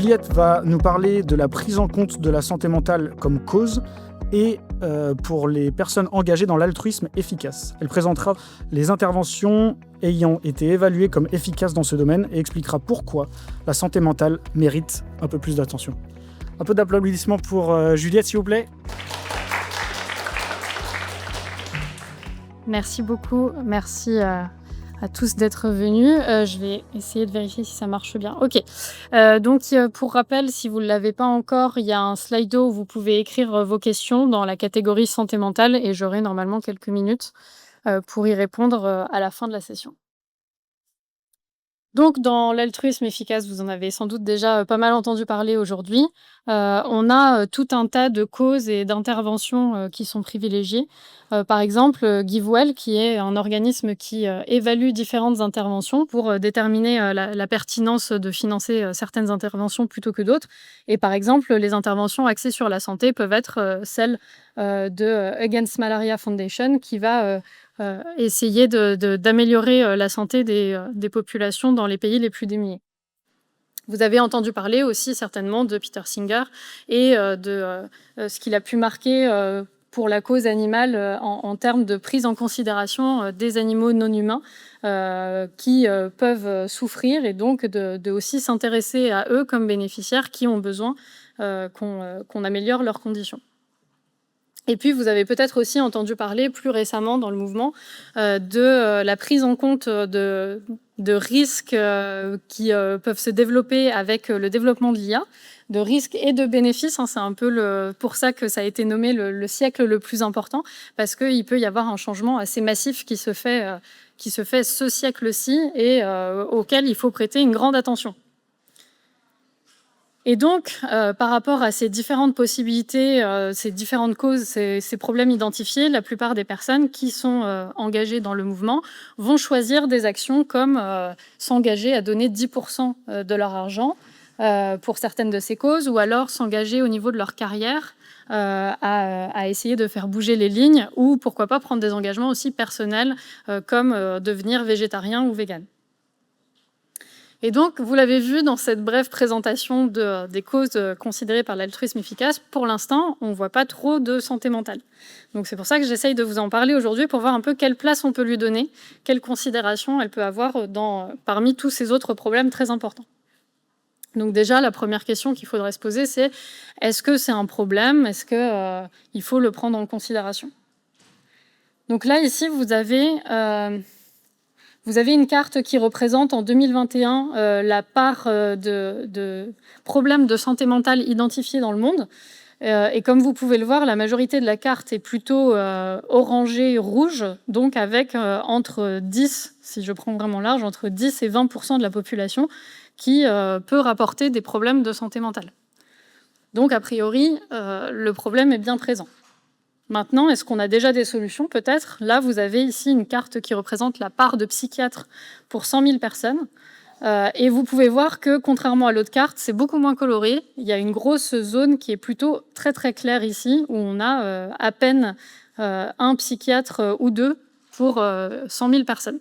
Juliette va nous parler de la prise en compte de la santé mentale comme cause et pour les personnes engagées dans l'altruisme efficace. Elle présentera les interventions ayant été évaluées comme efficaces dans ce domaine et expliquera pourquoi la santé mentale mérite un peu plus d'attention. Un peu d'applaudissements pour Juliette, s'il vous plaît. Merci beaucoup. Merci à tous d'être venus. Je vais essayer de vérifier si ça marche bien. Ok. Donc, pour rappel, si vous ne l'avez pas encore, il y a un Slido où vous pouvez écrire vos questions dans la catégorie santé mentale et j'aurai normalement quelques minutes pour y répondre à la fin de la session. Donc, dans l'altruisme efficace, vous en avez sans doute déjà pas mal entendu parler aujourd'hui. On a tout un tas de causes et d'interventions qui sont privilégiées. Par exemple, GiveWell, qui est un organisme qui évalue différentes interventions pour déterminer la pertinence de financer certaines interventions plutôt que d'autres. Et par exemple, les interventions axées sur la santé peuvent être celles de Against Malaria Foundation, qui va essayer d'améliorer la santé des populations dans les pays les plus démunis. Vous avez entendu parler aussi certainement de Peter Singer et de ce qu'il a pu marquer pour la cause animale en termes de prise en considération des animaux non humains qui peuvent souffrir et donc de aussi s'intéresser à eux comme bénéficiaires qui ont besoin qu'on améliore leurs conditions. Et puis, vous avez peut-être aussi entendu parler plus récemment dans le mouvement de la prise en compte de risques qui peuvent se développer avec le développement de l'IA, de risques et de bénéfices. C'est un peu pour ça que ça a été nommé le siècle le plus important, parce qu'il peut y avoir un changement assez massif qui se fait ce siècle-ci et auquel il faut prêter une grande attention. Et donc, par rapport à ces différentes possibilités, ces différentes causes, ces problèmes identifiés, la plupart des personnes qui sont engagées dans le mouvement vont choisir des actions comme s'engager à donner 10% de leur argent pour certaines de ces causes, ou alors s'engager au niveau de leur carrière à essayer de faire bouger les lignes, ou pourquoi pas prendre des engagements aussi personnels comme devenir végétarien ou vegan. Et donc, vous l'avez vu dans cette brève présentation des causes considérées par l'altruisme efficace, pour l'instant, on ne voit pas trop de santé mentale. Donc, c'est pour ça que j'essaye de vous en parler aujourd'hui pour voir un peu quelle place on peut lui donner, quelle considération elle peut avoir parmi tous ces autres problèmes très importants. Donc déjà, la première question qu'il faudrait se poser, c'est est-ce que c'est un problème? Est-ce qu'il faut le prendre en considération? Donc là, ici, vous avez une carte qui représente en 2021 la part de problèmes de santé mentale identifiés dans le monde. Et comme vous pouvez le voir, la majorité de la carte est plutôt orangée, rouge, donc avec entre 10, si je prends vraiment large, entre 10 et 20% de la population qui peut rapporter des problèmes de santé mentale. Donc, a priori, le problème est bien présent. Maintenant, est-ce qu'on a déjà des solutions? Peut-être. Là, vous avez ici une carte qui représente la part de psychiatres pour 100 000 personnes. Et vous pouvez voir que, contrairement à l'autre carte, c'est beaucoup moins coloré. Il y a une grosse zone qui est plutôt très, très claire ici, où on a à peine un psychiatre ou deux pour 100 000 personnes.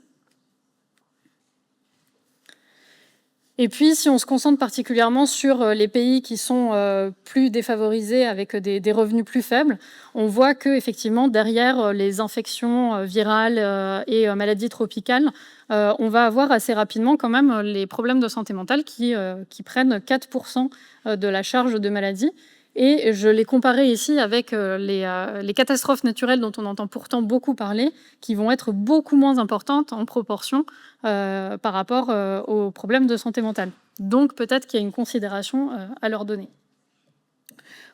Et puis, si on se concentre particulièrement sur les pays qui sont plus défavorisés avec des revenus plus faibles, on voit qu'effectivement, derrière les infections virales et maladies tropicales, on va avoir assez rapidement quand même les problèmes de santé mentale qui prennent 4% de la charge de maladie. Et je l'ai comparé ici avec les catastrophes naturelles dont on entend pourtant beaucoup parler, qui vont être beaucoup moins importantes en proportion par rapport aux problèmes de santé mentale. Donc peut-être qu'il y a une considération à leur donner.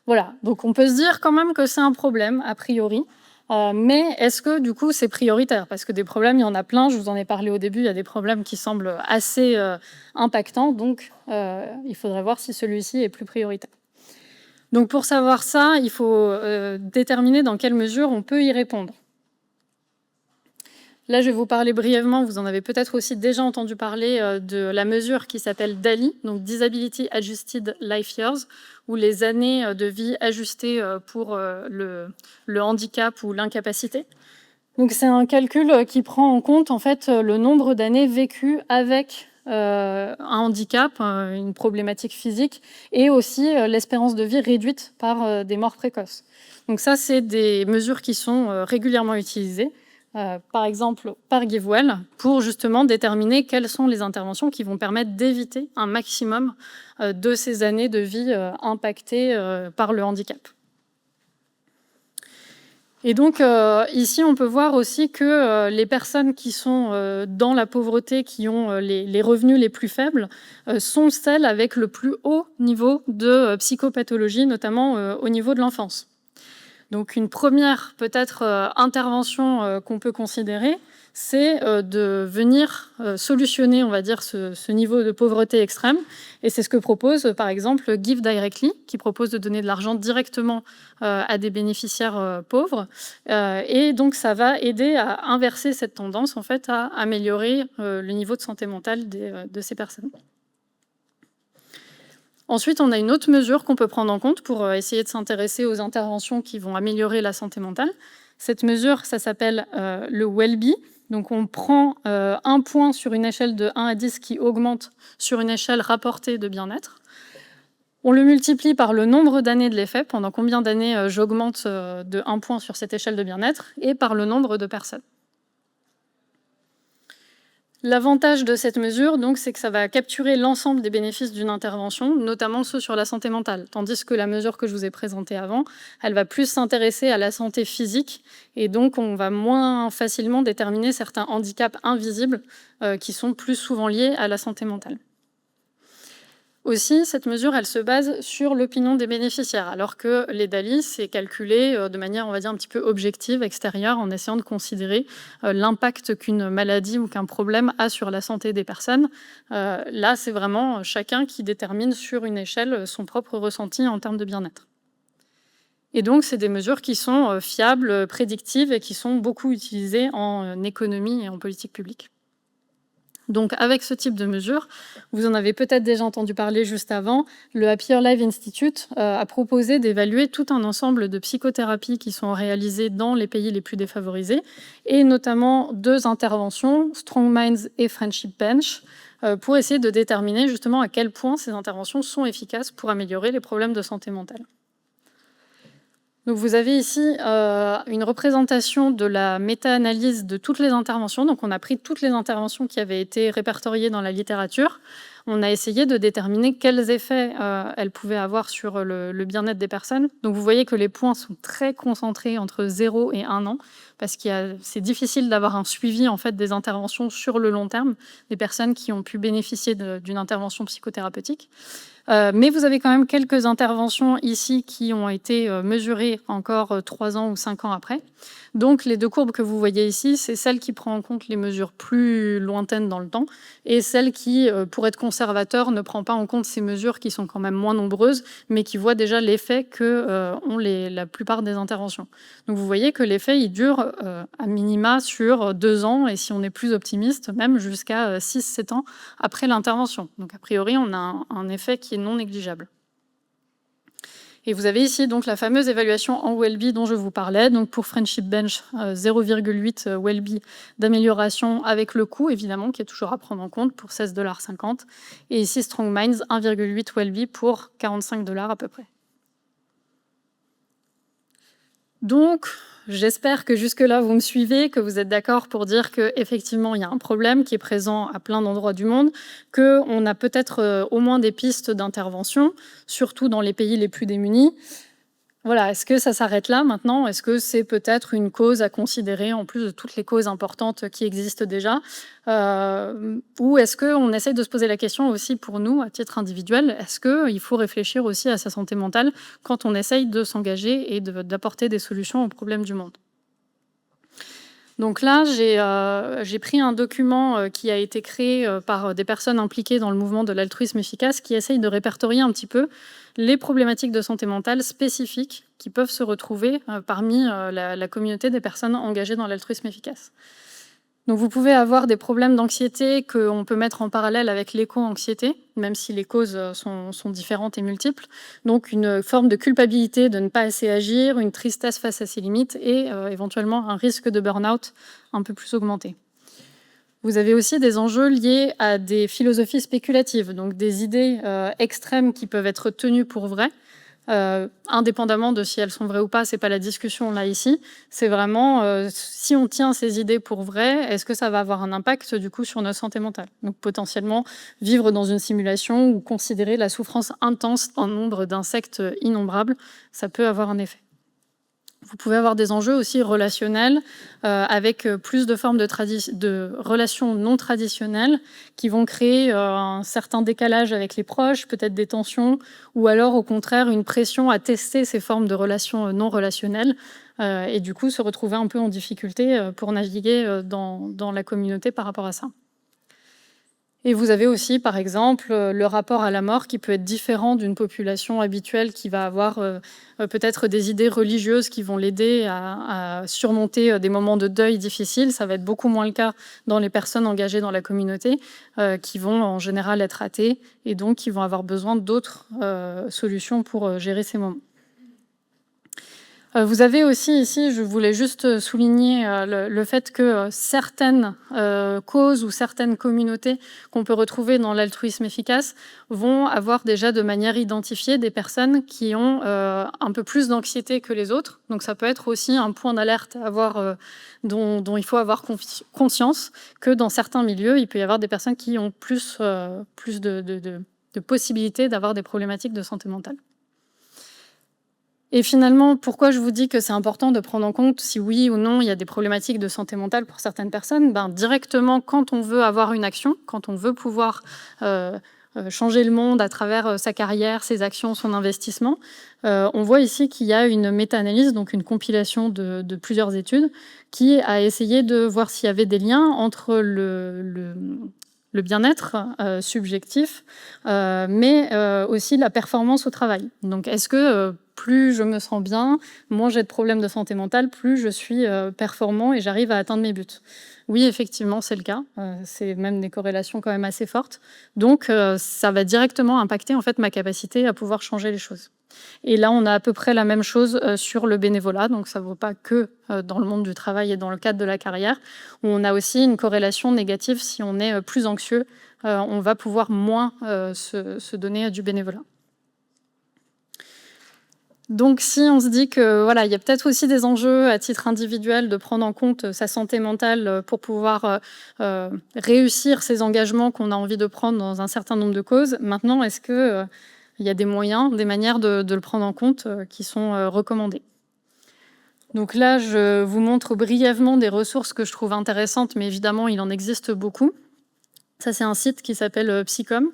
Voilà, donc on peut se dire quand même que c'est un problème, a priori. Mais est-ce que du coup c'est prioritaire? Parce que des problèmes, il y en a plein, je vous en ai parlé au début, il y a des problèmes qui semblent assez impactants, donc il faudrait voir si celui-ci est plus prioritaire. Donc pour savoir ça, il faut déterminer dans quelle mesure on peut y répondre. Là, je vais vous parler brièvement, vous en avez peut-être aussi déjà entendu parler, de la mesure qui s'appelle DALY, donc Disability Adjusted Life Years, ou les années de vie ajustées pour le handicap ou l'incapacité. Donc c'est un calcul qui prend en compte en fait le nombre d'années vécues avec un handicap, une problématique physique, et aussi l'espérance de vie réduite par des morts précoces. Donc ça, c'est des mesures qui sont régulièrement utilisées, par exemple par GiveWell, pour justement déterminer quelles sont les interventions qui vont permettre d'éviter un maximum de ces années de vie impactées par le handicap. Et donc, ici, on peut voir aussi que les personnes qui sont dans la pauvreté, qui ont les revenus les plus faibles, sont celles avec le plus haut niveau de psychopathologie, notamment au niveau de l'enfance. Donc, une première, peut-être, intervention qu'on peut considérer, c'est de venir solutionner, on va dire, ce niveau de pauvreté extrême. Et c'est ce que propose, par exemple, Give Directly, qui propose de donner de l'argent directement à des bénéficiaires pauvres. Et donc, ça va aider à inverser cette tendance, en fait, à améliorer le niveau de santé mentale de ces personnes. Ensuite, on a une autre mesure qu'on peut prendre en compte pour essayer de s'intéresser aux interventions qui vont améliorer la santé mentale. Cette mesure, ça s'appelle le Well-Be. Donc, on prend un point sur une échelle de 1 à 10 qui augmente sur une échelle rapportée de bien-être. On le multiplie par le nombre d'années de l'effet, pendant combien d'années j'augmente de 1 point sur cette échelle de bien-être, et par le nombre de personnes. L'avantage de cette mesure, donc, c'est que ça va capturer l'ensemble des bénéfices d'une intervention, notamment ceux sur la santé mentale, tandis que la mesure que je vous ai présentée avant, elle va plus s'intéresser à la santé physique, et donc on va moins facilement déterminer certains handicaps invisibles qui sont plus souvent liés à la santé mentale. Aussi, cette mesure, elle se base sur l'opinion des bénéficiaires, alors que les DALY, c'est calculé de manière, on va dire, un petit peu objective, extérieure, en essayant de considérer l'impact qu'une maladie ou qu'un problème a sur la santé des personnes. Là, c'est vraiment chacun qui détermine sur une échelle son propre ressenti en termes de bien-être. Et donc, c'est des mesures qui sont fiables, prédictives et qui sont beaucoup utilisées en économie et en politique publique. Donc, avec ce type de mesures, vous en avez peut-être déjà entendu parler juste avant, le Happier Life Institute a proposé d'évaluer tout un ensemble de psychothérapies qui sont réalisées dans les pays les plus défavorisés, et notamment 2 interventions, Strong Minds et Friendship Bench, pour essayer de déterminer justement à quel point ces interventions sont efficaces pour améliorer les problèmes de santé mentale. Donc vous avez ici une représentation de la méta-analyse de toutes les interventions. Donc on a pris toutes les interventions qui avaient été répertoriées dans la littérature. On a essayé de déterminer quels effets elles pouvaient avoir sur le bien-être des personnes. Donc vous voyez que les points sont très concentrés entre 0 et 1 an, parce que c'est difficile d'avoir un suivi en fait, des interventions sur le long terme, des personnes qui ont pu bénéficier d'une intervention psychothérapeutique. Mais vous avez quand même quelques interventions ici qui ont été mesurées encore 3 ans ou 5 ans après. Donc les 2 courbes que vous voyez ici, c'est celle qui prend en compte les mesures plus lointaines dans le temps et celle qui, pour être conservateur, ne prend pas en compte ces mesures qui sont quand même moins nombreuses, mais qui voient déjà l'effet que ont la plupart des interventions. Donc vous voyez que l'effet, il dure à minima sur 2 ans et si on est plus optimiste, même jusqu'à 6-7 ans après l'intervention. Donc a priori, on a un effet qui est non négligeable. Et vous avez ici donc la fameuse évaluation en Well-Be dont je vous parlais. Donc pour Friendship Bench, 0,8 Well-Be d'amélioration avec le coût, évidemment, qui est toujours à prendre en compte pour 16,50 $. Et ici, Strong Minds, 1,8 Well-Be pour 45 $ à peu près. Donc, j'espère que jusque-là, vous me suivez, que vous êtes d'accord pour dire qu'effectivement, il y a un problème qui est présent à plein d'endroits du monde, qu'on a peut-être au moins des pistes d'intervention, surtout dans les pays les plus démunis. Voilà, est-ce que ça s'arrête là maintenant? Est-ce que c'est peut-être une cause à considérer en plus de toutes les causes importantes qui existent déjà? Ou est-ce qu'on essaie de se poser la question aussi pour nous, à titre individuel, est-ce qu'il faut réfléchir aussi à sa santé mentale quand on essaye de s'engager et d'apporter des solutions aux problèmes du monde? Donc là, j'ai pris un document qui a été créé par des personnes impliquées dans le mouvement de l'altruisme efficace qui essaye de répertorier un petit peu les problématiques de santé mentale spécifiques qui peuvent se retrouver parmi la communauté des personnes engagées dans l'altruisme efficace. Donc vous pouvez avoir des problèmes d'anxiété qu'on peut mettre en parallèle avec l'éco-anxiété, même si les causes sont différentes et multiples. Donc une forme de culpabilité de ne pas assez agir, une tristesse face à ses limites et éventuellement un risque de burn-out un peu plus augmenté. Vous avez aussi des enjeux liés à des philosophies spéculatives, donc des idées extrêmes qui peuvent être tenues pour vraies, indépendamment de si elles sont vraies ou pas, c'est pas la discussion là ici. C'est vraiment si on tient ces idées pour vraies, est-ce que ça va avoir un impact du coup sur notre santé mentale? Donc potentiellement vivre dans une simulation ou considérer la souffrance intense d'un nombre d'insectes innombrables, ça peut avoir un effet. Vous pouvez avoir des enjeux aussi relationnels avec plus de formes de relations non traditionnelles qui vont créer un certain décalage avec les proches, peut-être des tensions, ou alors au contraire une pression à tester ces formes de relations non relationnelles et du coup se retrouver un peu en difficulté pour naviguer dans la communauté par rapport à ça. Et vous avez aussi, par exemple, le rapport à la mort qui peut être différent d'une population habituelle qui va avoir peut-être des idées religieuses qui vont l'aider à surmonter des moments de deuil difficiles. Ça va être beaucoup moins le cas dans les personnes engagées dans la communauté qui vont en général être athées et donc qui vont avoir besoin d'autres solutions pour gérer ces moments. Vous avez aussi ici, je voulais juste souligner le fait que certaines causes ou certaines communautés qu'on peut retrouver dans l'altruisme efficace vont avoir déjà de manière identifiée des personnes qui ont un peu plus d'anxiété que les autres. Donc ça peut être aussi un point d'alerte à avoir, dont il faut avoir conscience que dans certains milieux, il peut y avoir des personnes qui ont plus de possibilités d'avoir des problématiques de santé mentale. Et finalement, pourquoi je vous dis que c'est important de prendre en compte si oui ou non il y a des problématiques de santé mentale pour certaines personnes? Directement, quand on veut avoir une action, quand on veut pouvoir changer le monde à travers sa carrière, ses actions, son investissement, on voit ici qu'il y a une méta-analyse, donc une compilation de plusieurs études, qui a essayé de voir s'il y avait des liens entre le bien-être subjectif, mais aussi la performance au travail. Donc, est-ce que plus je me sens bien, moins j'ai de problèmes de santé mentale, plus je suis performant et j'arrive à atteindre mes buts? Oui, effectivement, c'est le cas. C'est même des corrélations quand même assez fortes. Donc, ça va directement impacter en fait ma capacité à pouvoir changer les choses. Et là, on a à peu près la même chose sur le bénévolat. Donc, ça ne vaut pas que dans le monde du travail et dans le cadre de la carrière. On a aussi une corrélation négative. Si on est plus anxieux, on va pouvoir moins se donner du bénévolat. Donc, si on se dit que voilà, il y a peut-être aussi des enjeux à titre individuel de prendre en compte sa santé mentale pour pouvoir réussir ces engagements qu'on a envie de prendre dans un certain nombre de causes. Maintenant, est-ce que il y a des moyens, des manières de le prendre en compte qui sont recommandées? Donc là, je vous montre brièvement des ressources que je trouve intéressantes, mais évidemment, il en existe beaucoup. Ça, c'est un site qui s'appelle Psycom,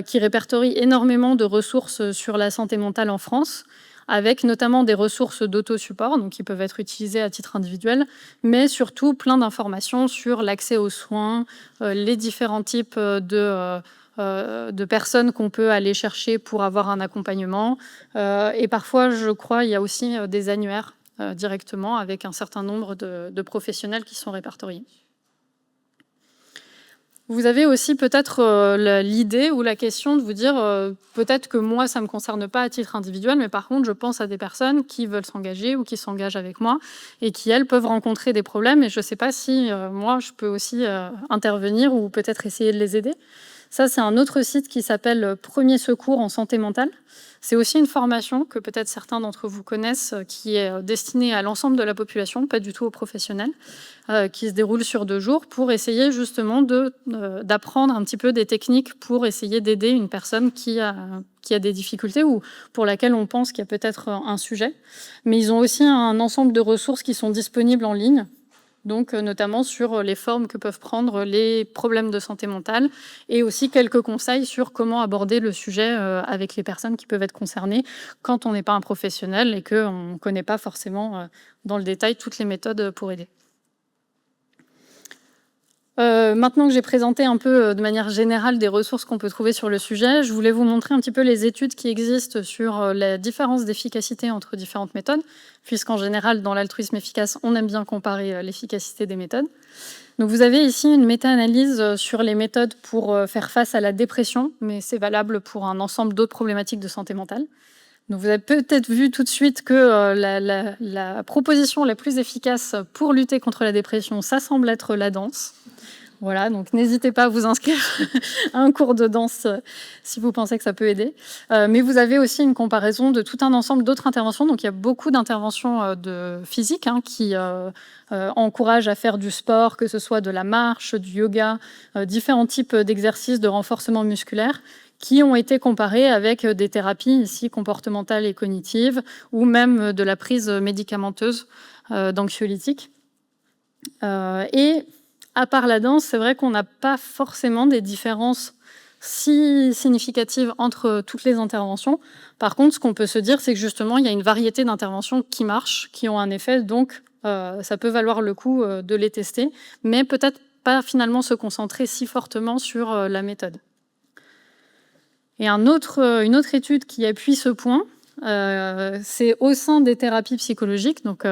qui répertorie énormément de ressources sur la santé mentale en France, avec notamment des ressources d'autosupport, donc qui peuvent être utilisées à titre individuel, mais surtout plein d'informations sur l'accès aux soins, les différents types de personnes qu'on peut aller chercher pour avoir un accompagnement. Et parfois, je crois, il y a aussi des annuaires directement avec un certain nombre de professionnels qui sont répertoriés. Vous avez aussi peut-être l'idée ou la question de vous dire peut-être que moi, ça ne me concerne pas à titre individuel, mais par contre, je pense à des personnes qui veulent s'engager ou qui s'engagent avec moi et qui, elles, peuvent rencontrer des problèmes. Et je ne sais pas si moi, je peux aussi intervenir ou peut-être essayer de les aider. Ça, c'est un autre site qui s'appelle Premier secours en santé mentale. C'est aussi une formation que peut-être certains d'entre vous connaissent, qui est destinée à l'ensemble de la population, pas du tout aux professionnels, qui se déroule sur 2 jours pour essayer justement d'apprendre un petit peu des techniques pour essayer d'aider une personne qui a des difficultés ou pour laquelle on pense qu'il y a peut-être un sujet. Mais ils ont aussi un ensemble de ressources qui sont disponibles en ligne, donc notamment sur les formes que peuvent prendre les problèmes de santé mentale et aussi quelques conseils sur comment aborder le sujet avec les personnes qui peuvent être concernées quand on n'est pas un professionnel et qu'on ne connaît pas forcément dans le détail toutes les méthodes pour aider. Maintenant que j'ai présenté un peu de manière générale des ressources qu'on peut trouver sur le sujet, je voulais vous montrer un petit peu les études qui existent sur la différence d'efficacité entre différentes méthodes, puisqu'en général, dans l'altruisme efficace, on aime bien comparer l'efficacité des méthodes. Donc vous avez ici une méta-analyse sur les méthodes pour faire face à la dépression, mais c'est valable pour un ensemble d'autres problématiques de santé mentale. Donc vous avez peut-être vu tout de suite que la proposition la plus efficace pour lutter contre la dépression, ça semble être la danse. Voilà, donc n'hésitez pas à vous inscrire à un cours de danse si vous pensez que ça peut aider. Mais vous avez aussi une comparaison de tout un ensemble d'autres interventions. Donc il y a beaucoup d'interventions de physique qui encouragent à faire du sport, que ce soit de la marche, du yoga, différents types d'exercices de renforcement musculaire qui ont été comparés avec des thérapies ici comportementales et cognitives ou même de la prise médicamenteuse d'anxiolytiques. Et à part la danse, c'est vrai qu'on n'a pas forcément des différences si significatives entre toutes les interventions. Par contre, ce qu'on peut se dire, c'est que justement, il y a une variété d'interventions qui marchent, qui ont un effet, donc ça peut valoir le coup de les tester, mais peut-être pas finalement se concentrer si fortement sur la méthode. Et une autre étude qui appuie ce point, c'est au sein des thérapies psychologiques. Donc,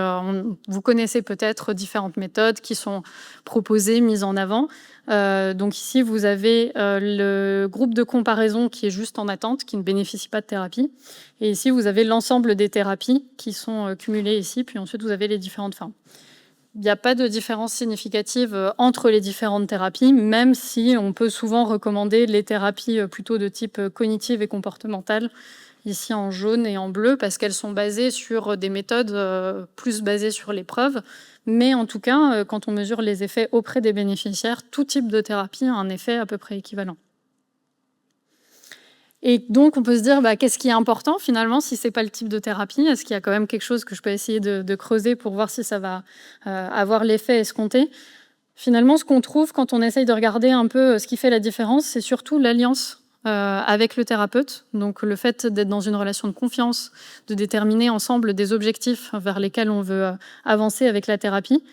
vous connaissez peut-être différentes méthodes qui sont proposées, mises en avant. Donc ici, vous avez le groupe de comparaison qui est juste en attente, qui ne bénéficie pas de thérapie. Et ici, vous avez l'ensemble des thérapies qui sont cumulées ici. Puis ensuite, vous avez les différentes formes. Il n'y a pas de différence significative entre les différentes thérapies, même si on peut souvent recommander les thérapies plutôt de type cognitive et comportementale, ici en jaune et en bleu, parce qu'elles sont basées sur des méthodes plus basées sur les preuves. Mais en tout cas, quand on mesure les effets auprès des bénéficiaires, tout type de thérapie a un effet à peu près équivalent. Et donc, on peut se dire, qu'est-ce qui est important finalement si ce n'est pas le type de thérapie? Est-ce qu'il y a quand même quelque chose que je peux essayer de creuser pour voir si ça va avoir l'effet escompté? Finalement, ce qu'on trouve quand on essaye de regarder un peu ce qui fait la différence, c'est surtout l'alliance avec le thérapeute. Donc, le fait d'être dans une relation de confiance, de déterminer ensemble des objectifs vers lesquels on veut avancer avec la thérapie.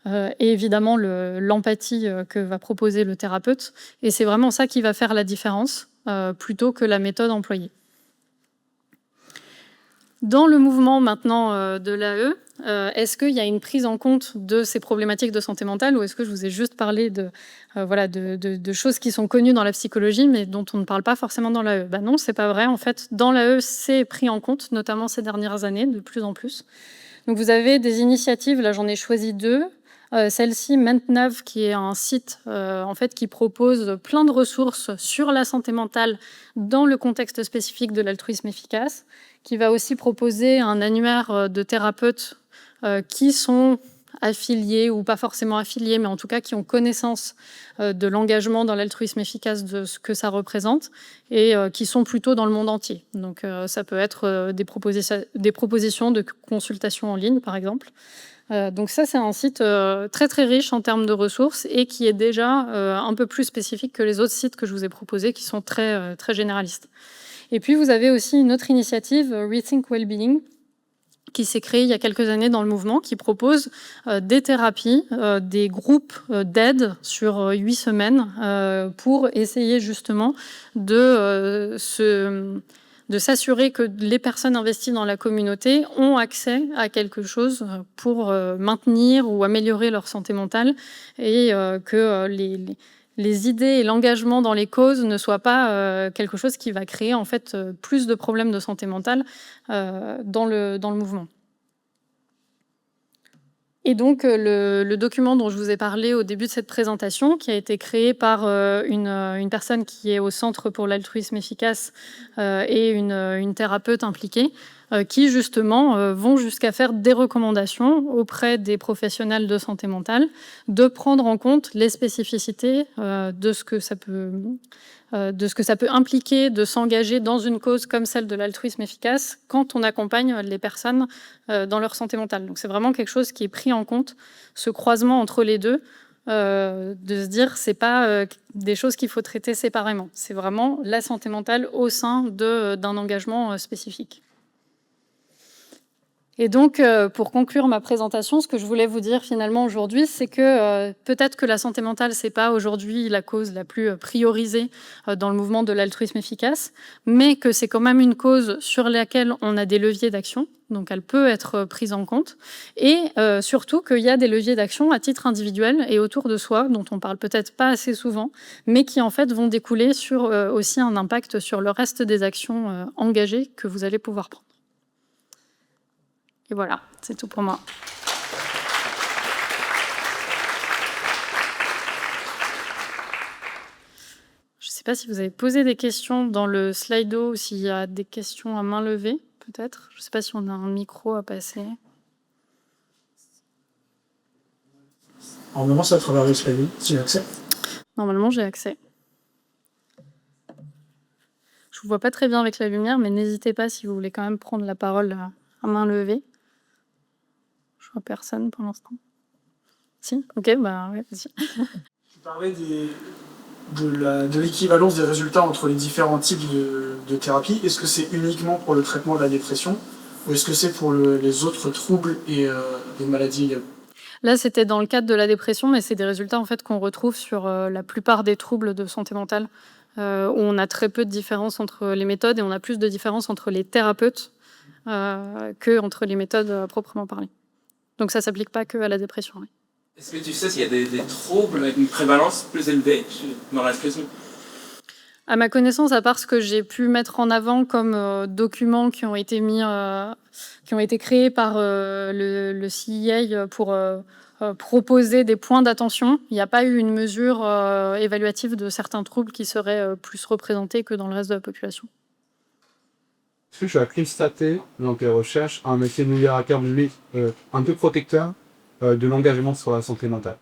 Et évidemment, l'empathie que va proposer le thérapeute. Et c'est vraiment ça qui va faire la différence. Plutôt que la méthode employée. Dans le mouvement maintenant de l'AE, est-ce qu'il y a une prise en compte de ces problématiques de santé mentale ou est-ce que je vous ai juste parlé de choses qui sont connues dans la psychologie mais dont on ne parle pas forcément dans l'AE? Non, c'est pas vrai. En fait, dans l'AE, c'est pris en compte, notamment ces dernières années, de plus en plus. Donc vous avez des initiatives, là j'en ai choisi 2. Celle-ci, Mentnav, qui est un site qui propose plein de ressources sur la santé mentale dans le contexte spécifique de l'altruisme efficace, qui va aussi proposer un annuaire de thérapeutes qui sont affiliés ou pas forcément affiliés, mais en tout cas qui ont connaissance de l'engagement dans l'altruisme efficace, de ce que ça représente, et qui sont plutôt dans le monde entier. Donc ça peut être des propositions de consultation en ligne, par exemple. Donc ça, c'est un site très très riche en termes de ressources et qui est déjà un peu plus spécifique que les autres sites que je vous ai proposés, qui sont très, très généralistes. Et puis, vous avez aussi une autre initiative, Rethink Wellbeing, qui s'est créée il y a quelques années dans le mouvement, qui propose des thérapies, des groupes d'aide sur 8 semaines pour essayer justement de s'assurer que les personnes investies dans la communauté ont accès à quelque chose pour maintenir ou améliorer leur santé mentale et que les idées et l'engagement dans les causes ne soient pas quelque chose qui va créer en fait plus de problèmes de santé mentale dans le mouvement. Et donc, le document dont je vous ai parlé au début de cette présentation, qui a été créé par une personne qui est au Centre pour l'altruisme efficace et une thérapeute impliquée, qui justement vont jusqu'à faire des recommandations auprès des professionnels de santé mentale, de prendre en compte les spécificités de ce que ça peut impliquer de s'engager dans une cause comme celle de l'altruisme efficace quand on accompagne les personnes dans leur santé mentale. Donc c'est vraiment quelque chose qui est pris en compte, ce croisement entre les deux, de se dire c'est pas des choses qu'il faut traiter séparément. C'est vraiment la santé mentale au sein d'un engagement spécifique. Et donc, pour conclure ma présentation, ce que je voulais vous dire finalement aujourd'hui, c'est que peut-être que la santé mentale, c'est pas aujourd'hui la cause la plus priorisée dans le mouvement de l'altruisme efficace, mais que c'est quand même une cause sur laquelle on a des leviers d'action, donc elle peut être prise en compte, et surtout qu'il y a des leviers d'action à titre individuel et autour de soi, dont on parle peut-être pas assez souvent, mais qui en fait vont découler sur aussi un impact sur le reste des actions engagées que vous allez pouvoir prendre. Et voilà, c'est tout pour moi. pas si vous avez posé des questions dans le Slido ou s'il y a des questions à main levée, peut-être. Je ne sais pas si on a un micro à passer. Normalement, c'est à travers le Slido, si j'ai accès. Normalement, j'ai accès. Je vous vois pas très bien avec la lumière, mais n'hésitez pas si vous voulez quand même prendre la parole à main levée. Je vois personne pour l'instant. Si? Ok, bah ouais, vas-y. Tu parlais de l'équivalence des résultats entre les différents types de thérapie. Est-ce que c'est uniquement pour le traitement de la dépression ou est-ce que c'est pour les autres troubles et les maladies également? Là, c'était dans le cadre de la dépression, mais c'est des résultats en fait qu'on retrouve sur la plupart des troubles de santé mentale, où on a très peu de différence entre les méthodes et on a plus de différence entre les thérapeutes que entre les méthodes proprement parlées. Donc ça s'applique pas que à la dépression. Oui. Est-ce que tu sais s'il y a des troubles avec une prévalence plus élevée dans la dépression? À ma connaissance, à part ce que j'ai pu mettre en avant comme documents qui ont été créés par le CIA pour proposer des points d'attention, il n'y a pas eu une mesure évaluative de certains troubles qui seraient plus représentés que dans le reste de la population. Est-ce que tu as constaté dans tes recherches un effet multivariable un peu protecteur de l'engagement sur la santé mentale?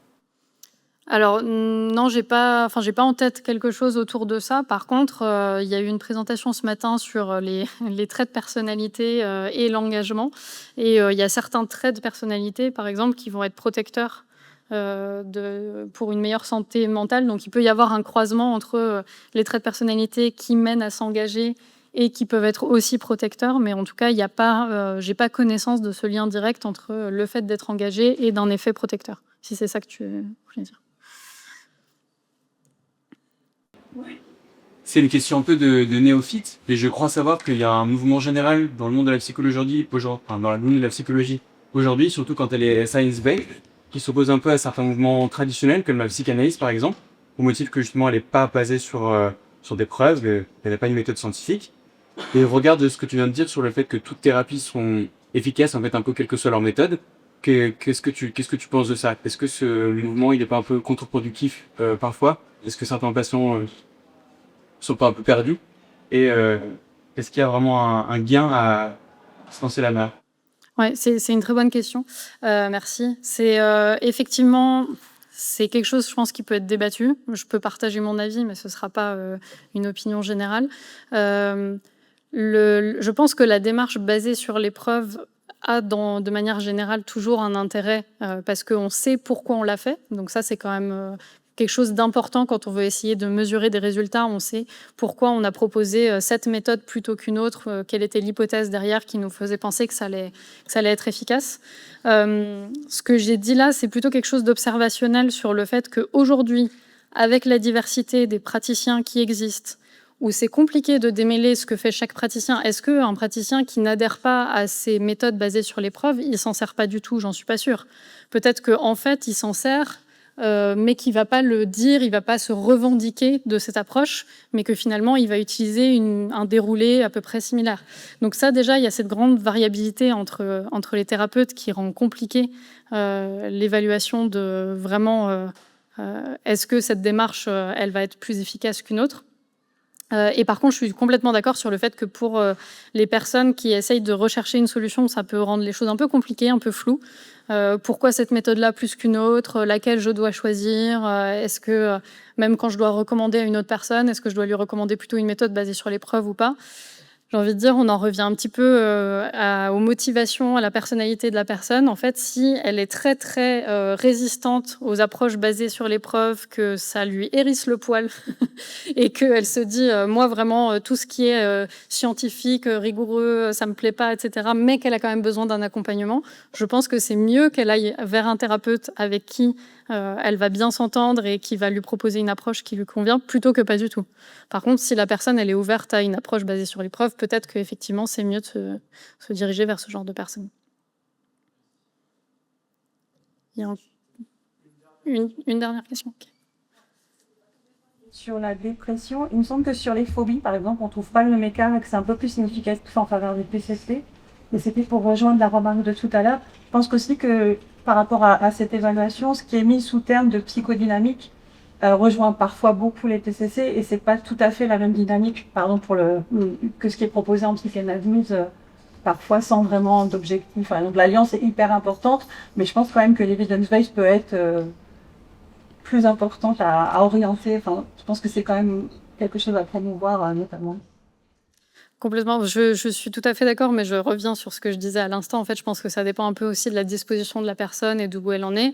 Alors non, j'ai pas en tête quelque chose autour de ça. Par contre, il y a eu une présentation ce matin sur les traits de personnalité et l'engagement. Et il y a certains traits de personnalité, par exemple, qui vont être protecteurs pour une meilleure santé mentale. Donc il peut y avoir un croisement entre les traits de personnalité qui mènent à s'engager et qui peuvent être aussi protecteurs. Mais en tout cas, j'ai pas connaissance de ce lien direct entre le fait d'être engagé et d'un effet protecteur, si c'est ça que tu voulais dire. C'est une question un peu de néophyte, mais je crois savoir qu'il y a un mouvement général dans le monde de la psychologie aujourd'hui, surtout quand elle est science-based, qui s'oppose un peu à certains mouvements traditionnels, comme la psychanalyse par exemple, au motif que justement elle n'est pas basée sur des preuves, elle n'a pas une méthode scientifique. Et au regard de ce que tu viens de dire sur le fait que toutes thérapies sont efficaces, en fait, un peu quelle que soit leur méthode, qu'est-ce que tu penses de ça? Est-ce que ce mouvement il n'est pas un peu contre-productif parfois? Est-ce que certains patients sont pas un peu perdus? Et est-ce qu'il y a vraiment un gain à se lancer la mer? Ouais, c'est une très bonne question. Merci. C'est effectivement, c'est quelque chose, je pense, qui peut être débattu. Je peux partager mon avis, mais ce sera pas une opinion générale. Je pense que la démarche basée sur l'épreuve a, de manière générale, toujours un intérêt parce qu'on sait pourquoi on l'a fait. Donc ça, c'est quand même quelque chose d'important quand on veut essayer de mesurer des résultats. On sait pourquoi on a proposé cette méthode plutôt qu'une autre, quelle était l'hypothèse derrière qui nous faisait penser que ça allait être efficace. Ce que j'ai dit là, c'est plutôt quelque chose d'observationnel sur le fait qu'aujourd'hui, avec la diversité des praticiens qui existent, où c'est compliqué de démêler ce que fait chaque praticien. Est-ce qu'un praticien qui n'adhère pas à ces méthodes basées sur l'épreuve, il s'en sert pas du tout? J'en suis pas sûre. Peut-être qu'en fait, il s'en sert, mais qu'il va pas le dire, il va pas se revendiquer de cette approche, mais que finalement, il va utiliser un déroulé à peu près similaire. Donc ça, déjà, il y a cette grande variabilité entre les thérapeutes qui rend compliqué l'évaluation de vraiment est-ce que cette démarche, elle va être plus efficace qu'une autre. Et par contre, je suis complètement d'accord sur le fait que pour les personnes qui essayent de rechercher une solution, ça peut rendre les choses un peu compliquées, un peu floues. Pourquoi cette méthode-là plus qu'une autre? Laquelle je dois choisir? Est-ce que, même quand je dois recommander à une autre personne, est-ce que je dois lui recommander plutôt une méthode basée sur l'épreuve ou pas? J'ai envie de dire, on en revient un petit peu aux motivations, à la personnalité de la personne. En fait, si elle est très, très résistante aux approches basées sur l'épreuve, que ça lui hérisse le poil et qu'elle se dit, moi, vraiment, tout ce qui est scientifique, rigoureux, ça me plaît pas, etc., mais qu'elle a quand même besoin d'un accompagnement, je pense que c'est mieux qu'elle aille vers un thérapeute avec qui elle va bien s'entendre et qui va lui proposer une approche qui lui convient, plutôt que pas du tout. Par contre, si la personne elle est ouverte à une approche basée sur l'épreuve, peut-être qu'effectivement, c'est mieux de se diriger vers ce genre de personnes. Il y a une dernière question. Okay. Sur la dépression, il me semble que sur les phobies, par exemple, on ne trouve pas le même écart et que c'est un peu plus significatif en faveur des PCP. Et c'était pour rejoindre la remarque de tout à l'heure. Je pense aussi que par rapport à cette évaluation, ce qui est mis sous terme de psychodynamique, rejoint parfois beaucoup les TCC et c'est pas tout à fait la même dynamique, pardon, que ce qui est proposé en psychanalyse, parfois sans vraiment d'objectif. Enfin, donc l'alliance est hyper importante, mais je pense quand même que l'evidence-based peut être plus importante à orienter. Enfin, je pense que c'est quand même quelque chose à promouvoir notamment. Complètement, je suis tout à fait d'accord, mais je reviens sur ce que je disais à l'instant. En fait, je pense que ça dépend un peu aussi de la disposition de la personne et d'où elle en est.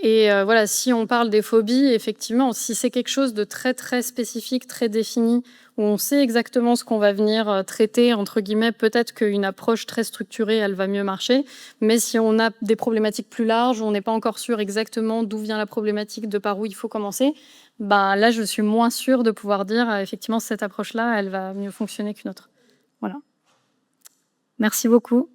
Et voilà, si on parle des phobies, effectivement, si c'est quelque chose de très, très spécifique, très défini, où on sait exactement ce qu'on va venir traiter, entre guillemets, peut-être qu'une approche très structurée, elle va mieux marcher. Mais si on a des problématiques plus larges, où on n'est pas encore sûr exactement d'où vient la problématique, de par où il faut commencer, ben là, je suis moins sûre de pouvoir dire, effectivement, cette approche-là, elle va mieux fonctionner qu'une autre. Voilà. Merci beaucoup.